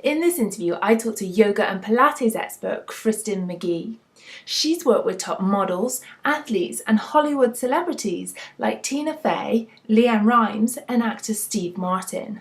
In this interview, I talked to yoga and Pilates expert Kristin McGee. She's worked with top models, athletes and Hollywood celebrities like Tina Fey, LeAnn Rimes and actor Steve Martin.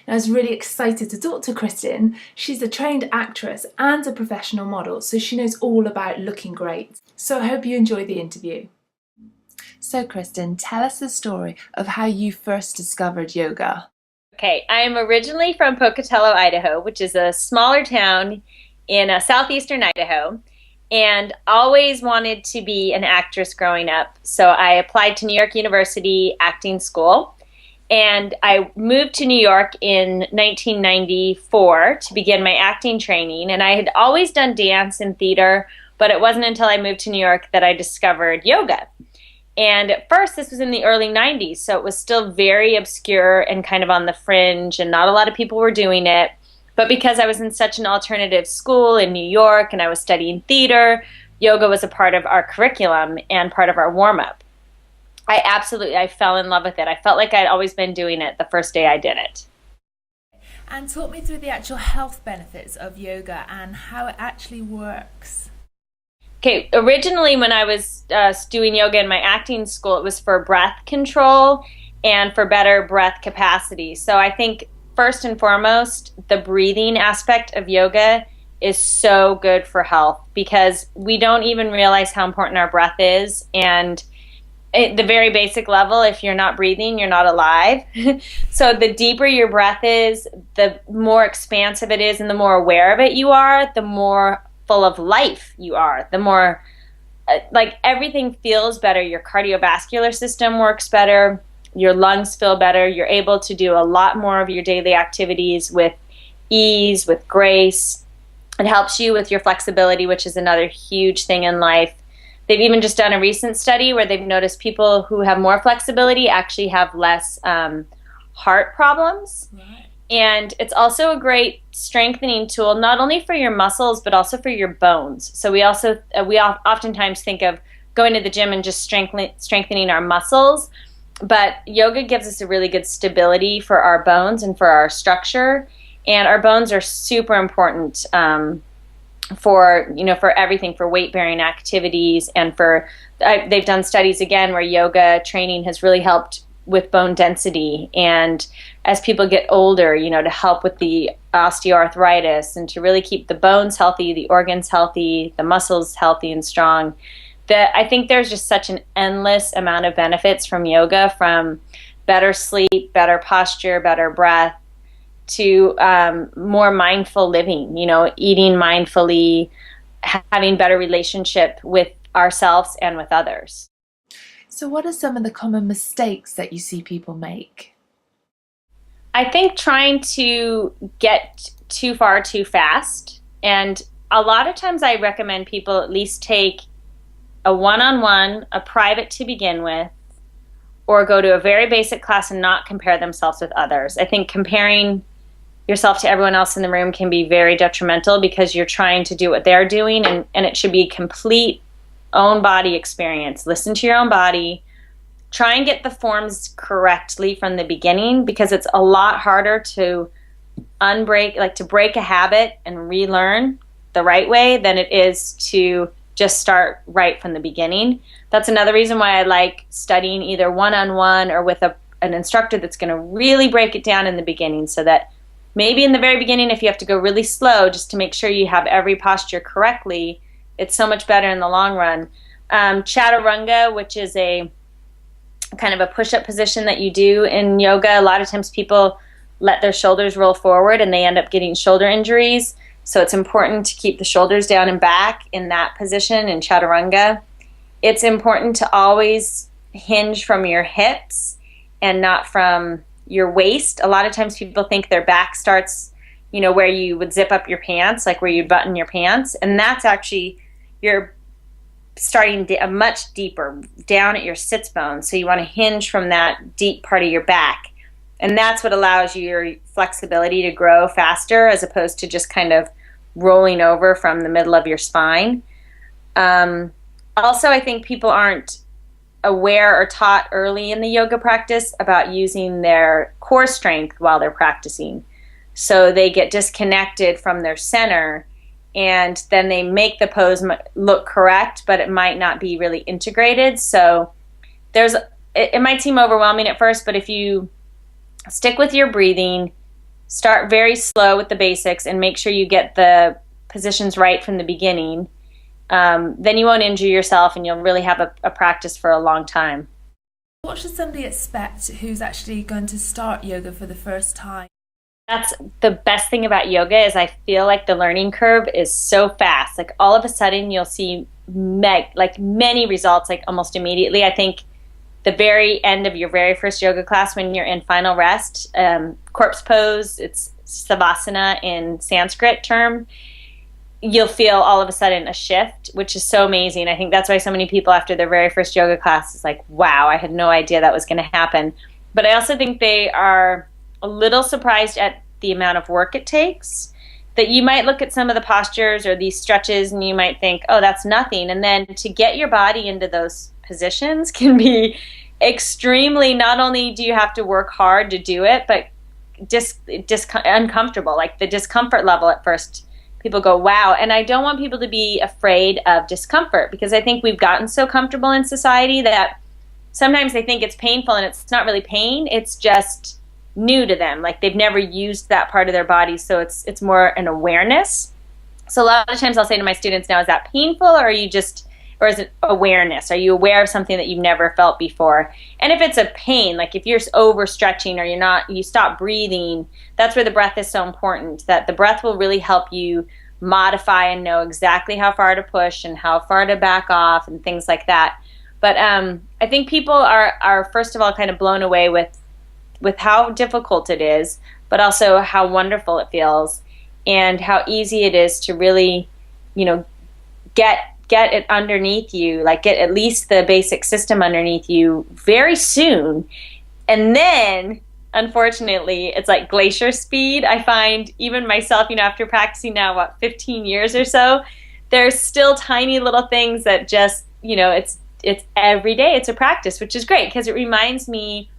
I was really excited to talk to Kristin. She's a trained actress and a professional model, so she knows all about looking great. So I hope you enjoy the interview. So Kristin, tell us the story of how you first discovered yoga. Okay, I'm originally from Pocatello, Idaho, which is a smaller town in southeastern Idaho, and always wanted to be an actress growing up. So I applied to New York University acting school, and I moved to New York in 1994 to begin my acting training. And I had always done dance and theater, but it wasn't until I moved to New York that I discovered yoga. And at first, this was in the early 90s, so it was still very obscure and kind of on the fringe, and not a lot of people were doing it. But because I was in such an alternative school in New York and I was studying theater, yoga was a part of our curriculum and part of our warm-up. I fell in love with it. I felt like I'd always been doing it the first day I did it. And talk me through the actual health benefits of yoga and how it actually works. Okay, originally when I was doing yoga in my acting school, it was for breath control and for better breath capacity. So I think first and foremost, the breathing aspect of yoga is so good for health because we don't even realize how important our breath is. And at the very basic level, if you're not breathing, you're not alive. So the deeper your breath is, the more expansive it is and the more aware of it you are, the more full of life you are, the more like everything feels better. Your cardiovascular system works better, your lungs feel better, you're able to do a lot more of your daily activities with ease, with grace. It helps you with your flexibility, which is another huge thing in life. They've even just done a recent study where they've noticed people who have more flexibility actually have less heart problems. Right. And it's also a great strengthening tool, not only for your muscles, but also for your bones. So we oftentimes think of going to the gym and just strengthening our muscles, but yoga gives us a really good stability for our bones and for our structure. And our bones are super important for everything, for weight-bearing activities, and they've done studies again where yoga training has really helped with bone density, and as people get older, to help with the osteoarthritis and to really keep the bones healthy, the organs healthy, the muscles healthy and strong. I think there's just such an endless amount of benefits from yoga, from better sleep, better posture, better breath, to more mindful living, eating mindfully, having better relationship with ourselves and with others. So what are some of the common mistakes that you see people make? I think trying to get too far too fast. And a lot of times I recommend people at least take a one-on-one, a private to begin with, or go to a very basic class and not compare themselves with others. I think comparing yourself to everyone else in the room can be very detrimental because you're trying to do what they're doing, and it should be a complete own body experience. Listen to your own body. Try and get the forms correctly from the beginning, because it's a lot harder to break a habit and relearn the right way than it is to just start right from the beginning. That's another reason why I like studying either one-on-one or with an instructor that's going to really break it down in the beginning, so that maybe in the very beginning, if you have to go really slow just to make sure you have every posture correctly, it's so much better in the long run. Chaturanga, which is a kind of a push-up position that you do in yoga. A lot of times people let their shoulders roll forward and they end up getting shoulder injuries. So it's important to keep the shoulders down and back in that position in chaturanga. It's important to always hinge from your hips and not from your waist. A lot of times people think their back starts, where you would zip up your pants, like where you button your pants. And that's actually, you're starting much deeper down at your sits bone. So you want to hinge from that deep part of your back. And that's what allows your flexibility to grow faster, as opposed to just kind of rolling over from the middle of your spine. Also, I think people aren't aware or taught early in the yoga practice about using their core strength while they're practicing. So they get disconnected from their center, and then they make the pose look correct, but it might not be really integrated. So it might seem overwhelming at first, but if you stick with your breathing, start very slow with the basics, and make sure you get the positions right from the beginning, then you won't injure yourself, and you'll really have a practice for a long time. What should somebody expect who's actually going to start yoga for the first time? That's the best thing about yoga, is I feel like the learning curve is so fast. Like all of a sudden you'll see many results like almost immediately. I think the very end of your very first yoga class, when you're in final rest, corpse pose, it's savasana in Sanskrit term, you'll feel all of a sudden a shift, which is so amazing. I think that's why so many people after their very first yoga class is like, wow, I had no idea that was going to happen. But I also think they are a little surprised at the amount of work it takes. That you might look at some of the postures or these stretches and you might think, oh, that's nothing. And then to get your body into those positions can be extremely, not only do you have to work hard to do it, but uncomfortable. Like the discomfort level at first, people go, wow. And I don't want people to be afraid of discomfort, because I think we've gotten so comfortable in society that sometimes they think it's painful, and it's not really pain. It's just new to them. Like they've never used that part of their body. So it's more an awareness. So a lot of times I'll say to my students now, is that painful, or or is it awareness? Are you aware of something that you've never felt before? And if it's a pain, like if you're overstretching or you stop breathing, that's where the breath is so important, that the breath will really help you modify and know exactly how far to push and how far to back off and things like that. But I think people are first of all kind of blown away with how difficult it is, but also how wonderful it feels and how easy it is to really, get it underneath you, like get at least the basic system underneath you very soon. And then, unfortunately, it's like glacier speed. I find even myself, after practicing now, 15 years or so, there's still tiny little things that just, it's every day. It's a practice, which is great because it reminds me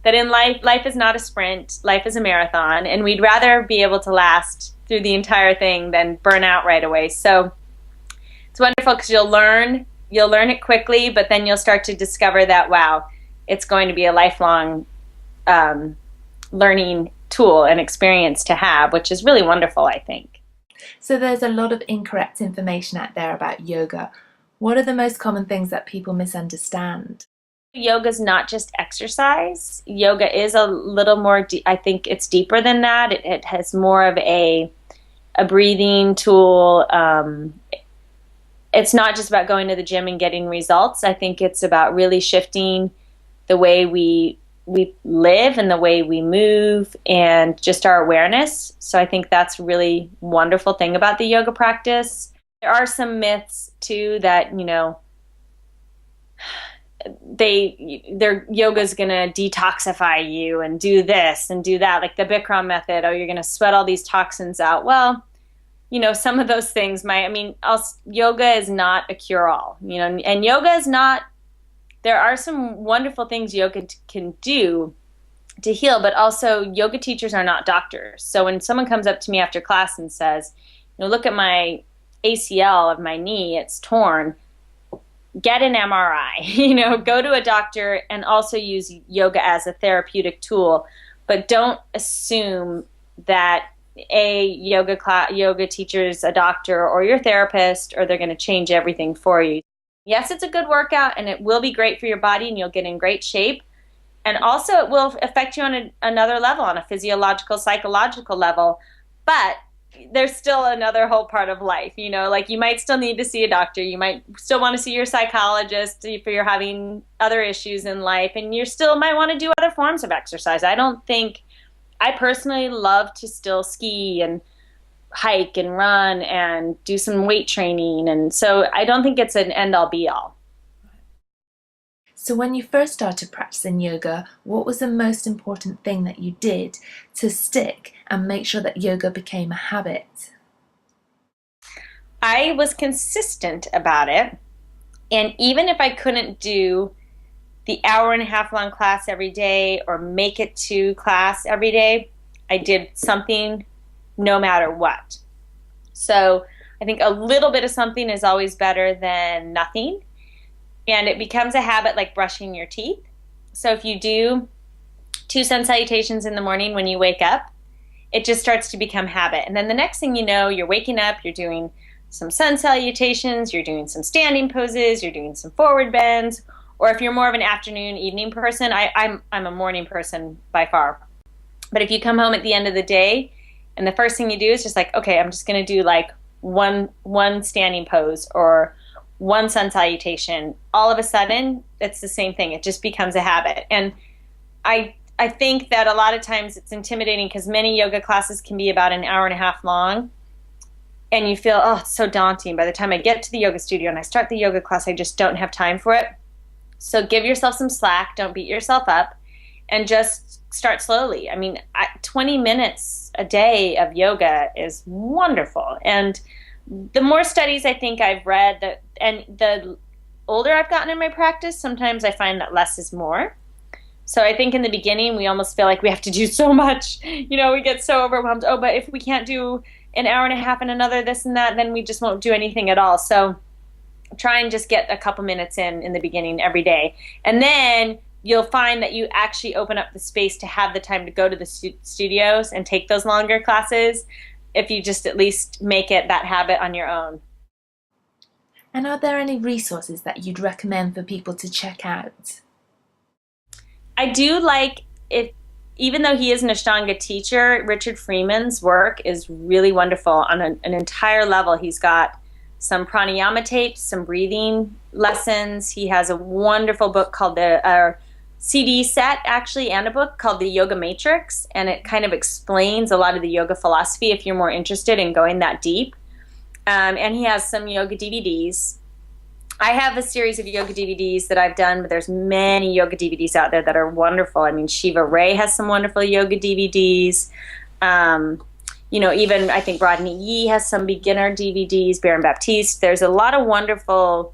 that in life is not a sprint, life is a marathon, and we'd rather be able to last through the entire thing than burn out right away. So it's wonderful because you'll learn it quickly, but then you'll start to discover that, wow, it's going to be a lifelong learning tool and experience to have, which is really wonderful, I think. So there's a lot of incorrect information out there about yoga. What are the most common things that people misunderstand? Yoga is not just exercise. Yoga is a little more, I think it's deeper than that. It has more of a breathing tool. It's not just about going to the gym and getting results. I think it's about really shifting the way we live and the way we move and just our awareness. So I think that's a really wonderful thing about the yoga practice. There are some myths too that, their yoga is going to detoxify you and do this and do that, like the Bikram method. Oh, you're going to sweat all these toxins out. Well, some of those things yoga is not a cure-all, and yoga is not, there are some wonderful things yoga can do to heal, but also yoga teachers are not doctors. So when someone comes up to me after class and says, look at my ACL of my knee, it's torn, get an MRI, go to a doctor and also use yoga as a therapeutic tool, but don't assume that a yoga teacher is a doctor or your therapist, or they're going to change everything for you. Yes, it's a good workout and it will be great for your body and you'll get in great shape. And also it will affect you on another level, on a physiological, psychological level. But there's still another whole part of life, like you might still need to see a doctor. You might still want to see your psychologist if you're having other issues in life, and you still might want to do other forms of exercise. I personally love to still ski and hike and run and do some weight training. And so I don't think it's an end-all be-all. So when you first started practicing yoga, what was the most important thing that you did to stick and make sure that yoga became a habit? I was consistent about it. And even if I couldn't do the hour-and-a-half long class every day or make it to class every day, I did something no matter what. So I think a little bit of something is always better than nothing. And it becomes a habit like brushing your teeth. So if you do 2 sun salutations in the morning when you wake up, it just starts to become habit. And then the next thing you know, you're waking up, you're doing some sun salutations, you're doing some standing poses, you're doing some forward bends. Or if you're more of an afternoon, evening person, I'm a morning person by far. But if you come home at the end of the day and the first thing you do is just like, okay, I'm just going to do like one standing pose or one sun salutation, all of a sudden it's the same thing. It just becomes a habit. And I think that a lot of times it's intimidating because many yoga classes can be about an hour and a half long. And you feel, oh, it's so daunting. By the time I get to the yoga studio and I start the yoga class, I just don't have time for it. So give yourself some slack. Don't beat yourself up. And just start slowly. I mean, 20 minutes a day of yoga is wonderful. And the more studies I think I've read, and the older I've gotten in my practice, sometimes I find that less is more. So I think in the beginning, we almost feel like we have to do so much. You know, we get so overwhelmed. Oh, but if we can't do an hour and a half and another this and that, then we just won't do anything at all. So try and just get a couple minutes in the beginning every day. And then you'll find that you actually open up the space to have the time to go to the studios and take those longer classes if you just at least make it that habit on your own. And are there any resources that you'd recommend for people to check out? I do like, even though he is an Ashtanga teacher, Richard Freeman's work is really wonderful on an entire level. He's got some pranayama tapes, some breathing lessons. He has a wonderful book called CD set, actually, and a book called The Yoga Matrix, and it kind of explains a lot of the yoga philosophy if you're more interested in going that deep. And he has some yoga DVDs. I have a series of yoga DVDs that I've done, but there's many yoga DVDs out there that are wonderful. I mean, Shiva Ray has some wonderful yoga DVDs. You know, even I think Rodney Yee has some beginner DVDs, Baron Baptiste. There's a lot of wonderful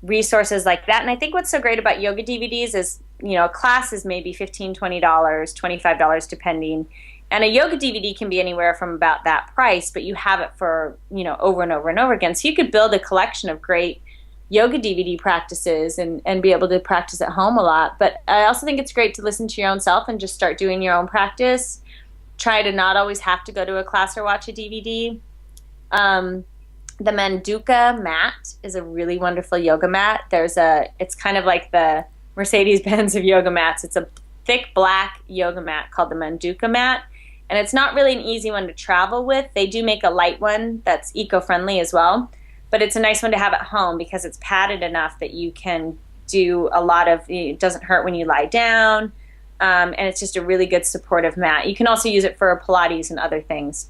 resources like that. And I think what's so great about yoga DVDs is, you know, a class is maybe $15, $20, $25 depending. And a yoga DVD can be anywhere from about that price, but you have it for, you know, over and over and over again. So you could build a collection of great yoga DVD practices and be able to practice at home a lot. But I also think it's great to listen to your own self and just start doing your own practice. Try to not always have to go to a class or watch a DVD. The Manduka mat is a really wonderful yoga mat. It's kind of like the Mercedes-Benz of yoga mats. It's a thick black yoga mat called the Manduka mat. And it's not really an easy one to travel with. They do make a light one that's eco-friendly as well. But it's a nice one to have at home because it's padded enough that you can do a lot of, it doesn't hurt when you lie down. And it's just a really good supportive mat. You can also use it for Pilates and other things.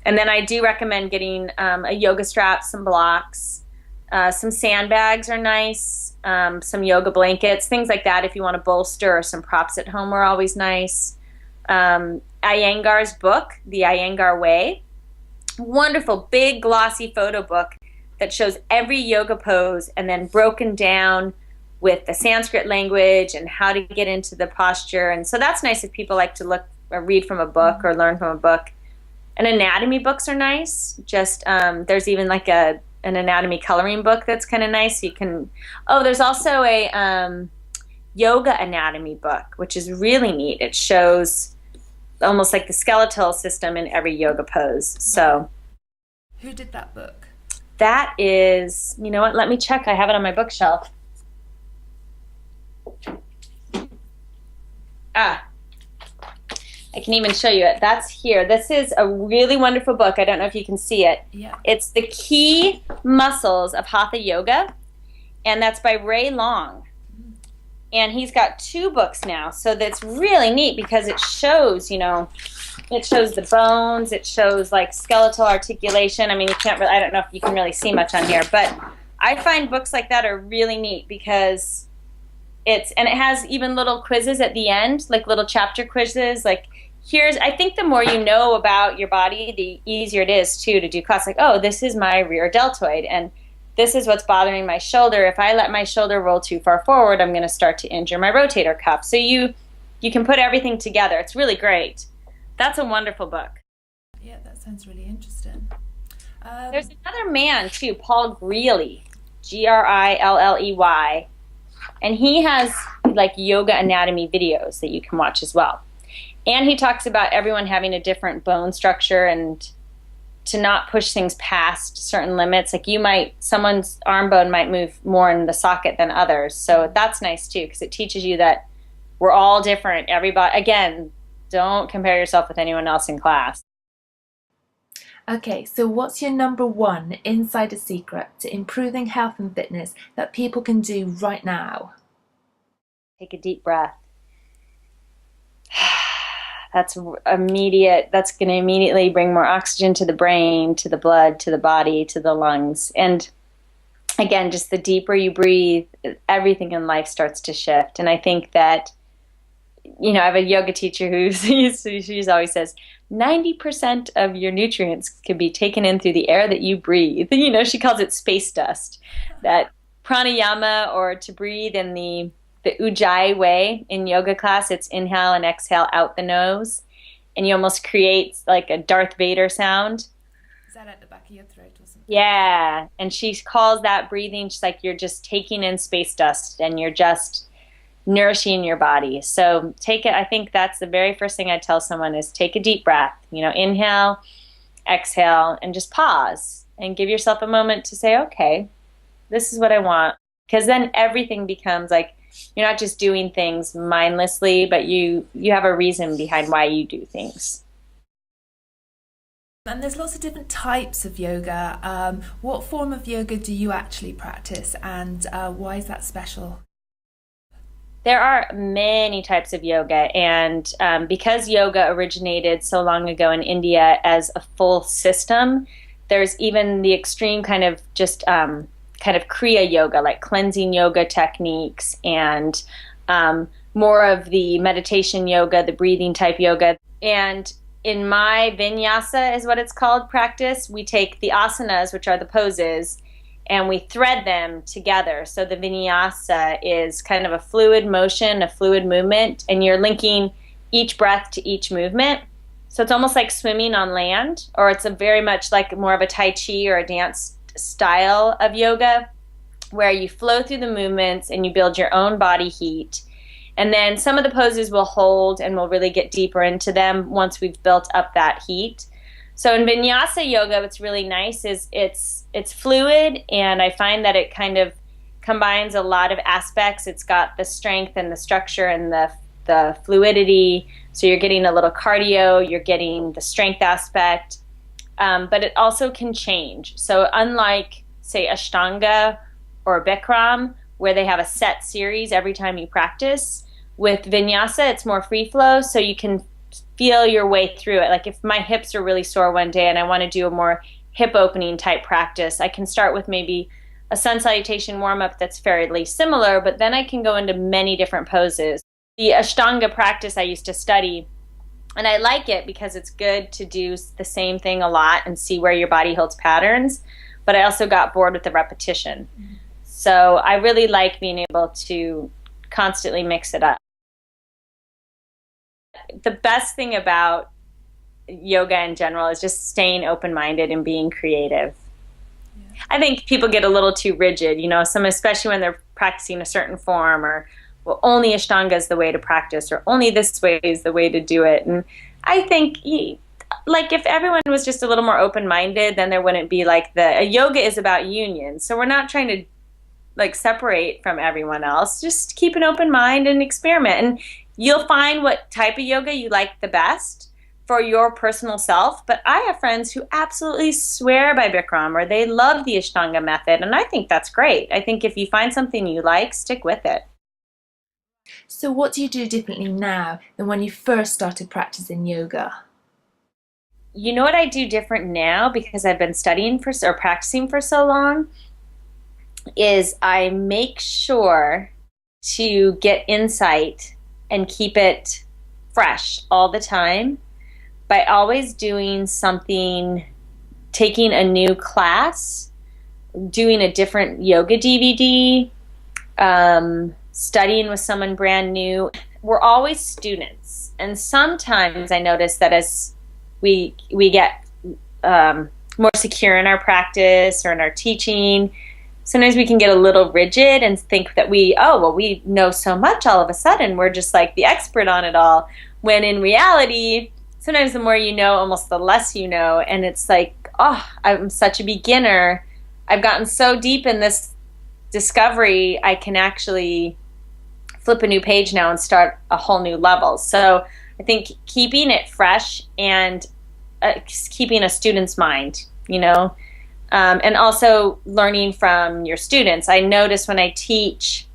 And then I do recommend getting a yoga strap, some blocks, some sandbags are nice, some yoga blankets, things like that if you want to bolster, or some props at home are always nice. Iyengar's book, The Iyengar Way, wonderful big glossy photo book that shows every yoga pose and then broken down with the Sanskrit language and how to get into the posture. And so that's nice if people like to look or read from a book or learn from a book. And anatomy books are nice. Just there's even like an anatomy coloring book that's kind of nice. You can. Oh, there's also a yoga anatomy book, which is really neat. It shows almost like the skeletal system in every yoga pose. So, who did that book? That is, you know what? Let me check. I have it on my bookshelf. I can even show you it. That's here. This is a really wonderful book. I don't know if you can see it. Yeah. It's The Key Muscles of Hatha Yoga, and that's by Ray Long. And he's got 2 books now, so that's really neat because it shows, you know, it shows the bones, it shows like skeletal articulation. I mean, you can't really, I don't know if you can really see much on here, but I find books like that are really neat because it has even little quizzes at the end, like little chapter quizzes, like I think the more you know about your body, the easier it is too to do class. Like, oh, this is my rear deltoid, and this is what's bothering my shoulder. If I let my shoulder roll too far forward, I'm going to start to injure my rotator cuff. So you can put everything together. It's really great. That's a wonderful book. Yeah, that sounds really interesting. There's another man too, Paul Greeley, Grilley, and he has like yoga anatomy videos that you can watch as well. And he talks about everyone having a different bone structure and to not push things past certain limits. Like someone's arm bone might move more in the socket than others. So that's nice too, because it teaches you that we're all different. Everybody, again, don't compare yourself with anyone else in class. Okay, so what's your number one insider secret to improving health and fitness that people can do right now? Take a deep breath. That's immediate. That's going to immediately bring more oxygen to the brain, to the blood, to the body, to the lungs. And again, just the deeper you breathe, everything in life starts to shift. And I think that, I have a yoga teacher she's always says, 90% of your nutrients can be taken in through the air that you breathe. She calls it space dust. That pranayama, or to breathe in the Ujjayi way in yoga class, it's inhale and exhale out the nose, and you almost create like a Darth Vader sound. Is that at the back of your throat or something? Yeah, and she calls that breathing just like you're just taking in space dust and you're just nourishing your body. So I think that's the very first thing I tell someone is take a deep breath, inhale, exhale, and just pause and give yourself a moment to say, okay, this is what I want. Because then everything becomes like, you're not just doing things mindlessly, but you have a reason behind why you do things. And there's lots of different types of yoga. What form of yoga do you actually practice, and why is that special? There are many types of yoga, and because yoga originated so long ago in India as a full system, there's even the extreme kind of just kind of Kriya yoga, like cleansing yoga techniques, and more of the meditation yoga, the breathing type yoga. And in my vinyasa is what it's called practice, we take the asanas, which are the poses, and we thread them together. So the vinyasa is kind of a fluid motion, a fluid movement, and you're linking each breath to each movement. So it's almost like swimming on land, or it's a very much like more of a Tai Chi or a dance style of yoga where you flow through the movements and you build your own body heat. And then some of the poses will hold, and we'll really get deeper into them once we've built up that heat. So in vinyasa yoga, what's really nice is it's fluid, and I find that it kind of combines a lot of aspects. It's got the strength and the structure and the fluidity. So you're getting a little cardio, you're getting the strength aspect. But it also can change. So unlike, say, Ashtanga or Bikram, where they have a set series every time you practice, with Vinyasa, it's more free flow, so you can feel your way through it. Like if my hips are really sore one day and I want to do a more hip opening type practice, I can start with maybe a sun salutation warm-up that's fairly similar, but then I can go into many different poses. The Ashtanga practice I used to study, and I like it because it's good to do the same thing a lot and see where your body holds patterns, but I also got bored with the repetition. Mm-hmm. So I really like being able to constantly mix it up. The best thing about yoga in general is just staying open-minded and being creative. Yeah. I think people get a little too rigid, especially when they're practicing a certain form, or well, only Ashtanga is the way to practice, or only this way is the way to do it. And I think, like, if everyone was just a little more open-minded, then there wouldn't be like yoga is about union. So we're not trying to like separate from everyone else. Just keep an open mind and experiment. And you'll find what type of yoga you like the best for your personal self. But I have friends who absolutely swear by Bikram, or they love the Ashtanga method. And I think that's great. I think if you find something you like, stick with it. So what do you do differently now than when you first started practicing yoga? You know what I do different now, because I've been studying or practicing for so long, is I make sure to get insight and keep it fresh all the time by always doing something, taking a new class, doing a different yoga DVD, studying with someone brand new. we're always students. And sometimes I notice that as we get more secure in our practice or in our teaching, sometimes we can get a little rigid and think that we know so much all of a sudden. We're just like the expert on it all. When in reality, sometimes the more you know, almost the less you know. And it's like, oh, I'm such a beginner. I've gotten so deep in this discovery, I can actually flip a new page now and start a whole new level. So I think keeping it fresh and keeping a student's mind, and also learning from your students. I notice when I teach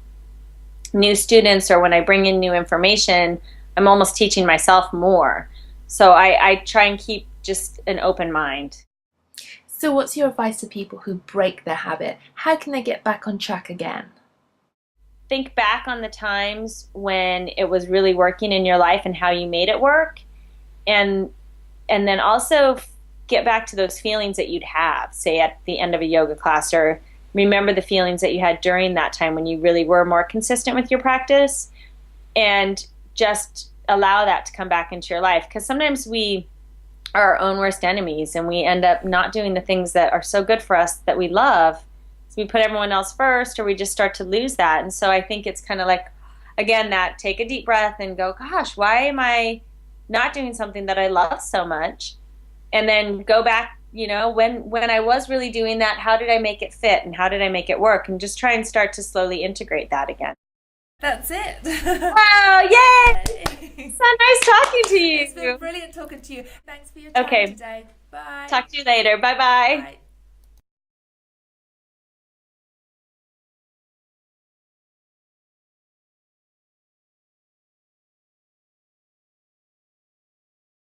new students or when I bring in new information, I'm almost teaching myself more. So I try and keep just an open mind. So what's your advice to people who break their habit? How can they get back on track again? Think back on the times when it was really working in your life and how you made it work. And then also get back to those feelings that you'd have, say at the end of a yoga class, or remember the feelings that you had during that time when you really were more consistent with your practice, and just allow that to come back into your life. Because sometimes we are our own worst enemies and we end up not doing the things that are so good for us that we love. So we put everyone else first, or we just start to lose that. And so I think it's kind of like, again, that take a deep breath and go, gosh, why am I not doing something that I love so much? And then go back, when I was really doing that, how did I make it fit and how did I make it work? And just try and start to slowly integrate that again. That's it. Wow, yay! So nice talking to you. It's been brilliant talking to you. Thanks for your time today. Bye. Talk to you later. Bye-bye. Bye.